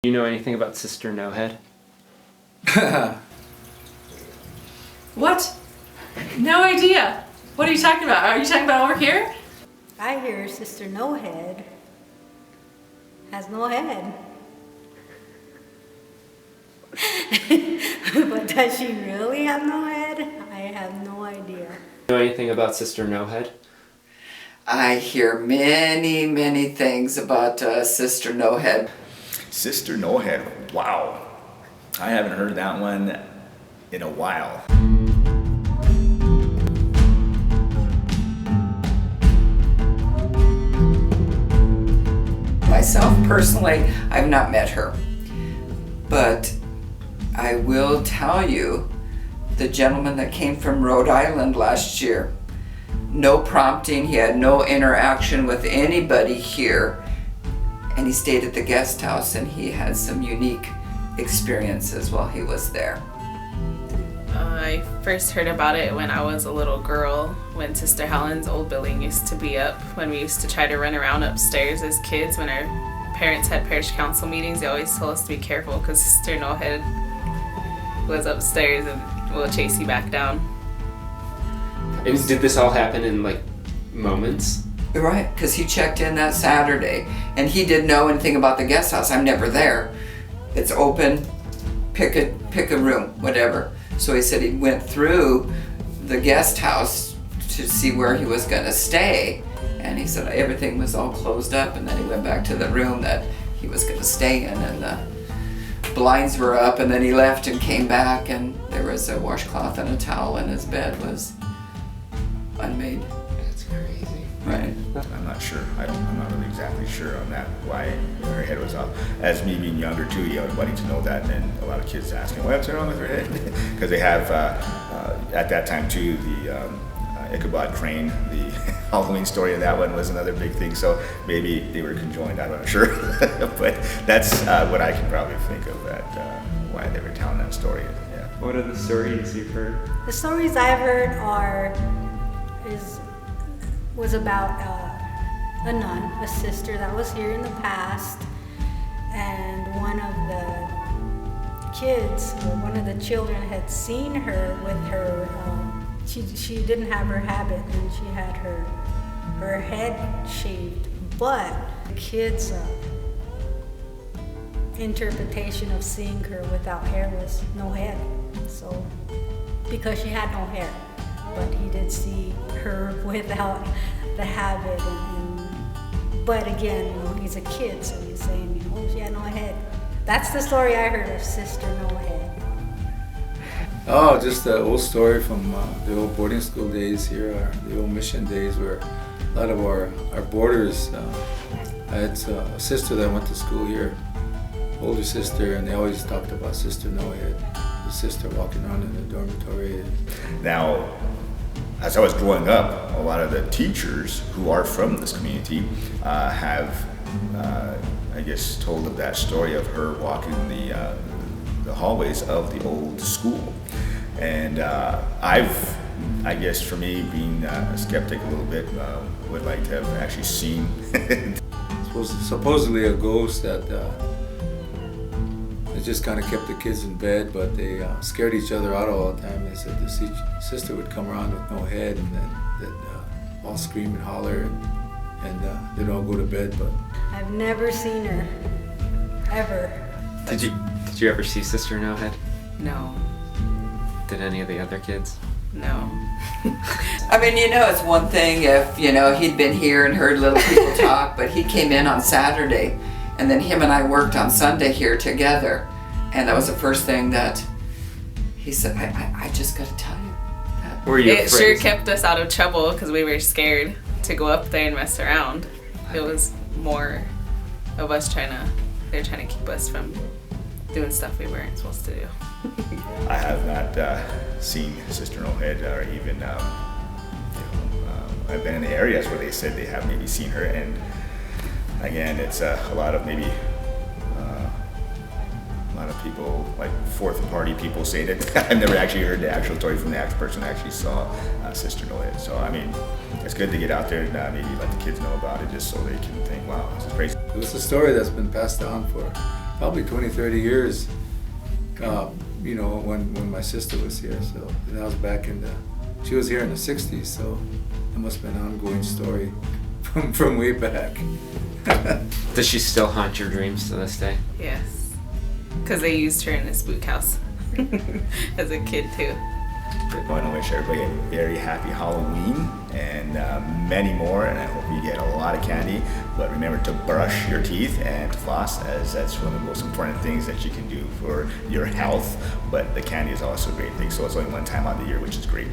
You know anything about Sister No Head? What? No idea. What are you talking about? Are you talking about over here? I hear Sister No Head has no head. But does she really have no head? I have no idea. You know anything about Sister No Head? I hear many, many things about Sister No Head. Sister No Head, wow. I haven't heard that one in a while. Myself, personally, I've not met her. But I will tell you, the gentleman that came from Rhode Island last year, no prompting, he had no interaction with anybody here, and he stayed at the guest house, and he had some unique experiences while he was there. I first heard about it when I was a little girl, when Sister Helen's old building used to be up, when we used to try to run around upstairs as kids. When our parents had parish council meetings, they always told us to be careful because Sister No Head was upstairs and will chase you back down. And did this all happen in like moments? Right, because he checked in that Saturday, and he didn't know anything about the guest house. I'm never there. It's open, pick a room, whatever. So he said he went through the guest house to see where he was going to stay, and he said everything was all closed up, and then he went back to the room that he was going to stay in, and the blinds were up, and then he left and came back, and there was a washcloth and a towel, and his bed was unmade. That's crazy. Right. I'm not sure. I'm not really exactly sure on that, why her head was off. As me being younger too, you know, wanting to know that, and a lot of kids asking, what's wrong with her head? Because they have, at that time too, the Ichabod Crane, the Halloween story of that one was another big thing, so maybe they were conjoined, I'm not sure. But that's what I can probably think of at why they were telling that story. Yeah. What are the stories you've heard? The stories I've heard was about a nun, a sister that was here in the past, and one of the kids, or one of the children, had seen her with her. She didn't have her habit, and she had her head shaved. But the kids' interpretation of seeing her without hair was no head. So, because she had no hair. But he did see her without the habit, but again, you know, he's a kid, so he's saying, you know, she had no head. That's the story I heard of Sister No Head. Oh, just the old story from the old boarding school days here, the old mission days, where a lot of our boarders, I had a sister that went to school here, older sister, and they always talked about Sister No Head, the sister walking around in the dormitory. Now, as I was growing up, a lot of the teachers who are from this community have, I guess, told of that story of her walking the hallways of the old school. And I guess for me, being a skeptic a little bit, would like to have actually seen Supposedly a ghost that it just kind of kept the kids in bed, but they scared each other out all the time. They said the sister would come around with no head, and then they'd all scream and holler, and they'd all go to bed. But I've never seen her, ever. Did you ever see Sister No Head? No. Did any of the other kids? No. I mean, you know, it's one thing if, you know, he'd been here and heard little people talk, but he came in on Saturday, and then him and I worked on Sunday here together, and that was the first thing that he said, I just got to tell you that. Were you It afraid? sure kept us out of trouble because we were scared to go up there and mess around. It was more of us they're trying to keep us from doing stuff we weren't supposed to do. I have not seen Sister No Head, or even, I've been in the areas where they said they have maybe seen her, and again, it's a lot of maybe a lot of people, like fourth party people, say that I've never actually heard the actual story from the actual person who actually saw Sister No Head. So I mean, it's good to get out there and maybe let the kids know about it, just so they can think, wow, this is crazy. it was a story that's been passed down for probably 20, 30 years, you know, when my sister was here. So that was back in she was here in the 60s, so it must have been an ongoing story from way back. Does she still haunt your dreams to this day? Yes. Because they used her in the spook house as a kid too. I want to wish everybody a very happy Halloween and many more, and I hope you get a lot of candy. But remember to brush your teeth and to floss, as that's one of the most important things that you can do for your health. But the candy is also a great thing, so it's only one time out of the year, which is great.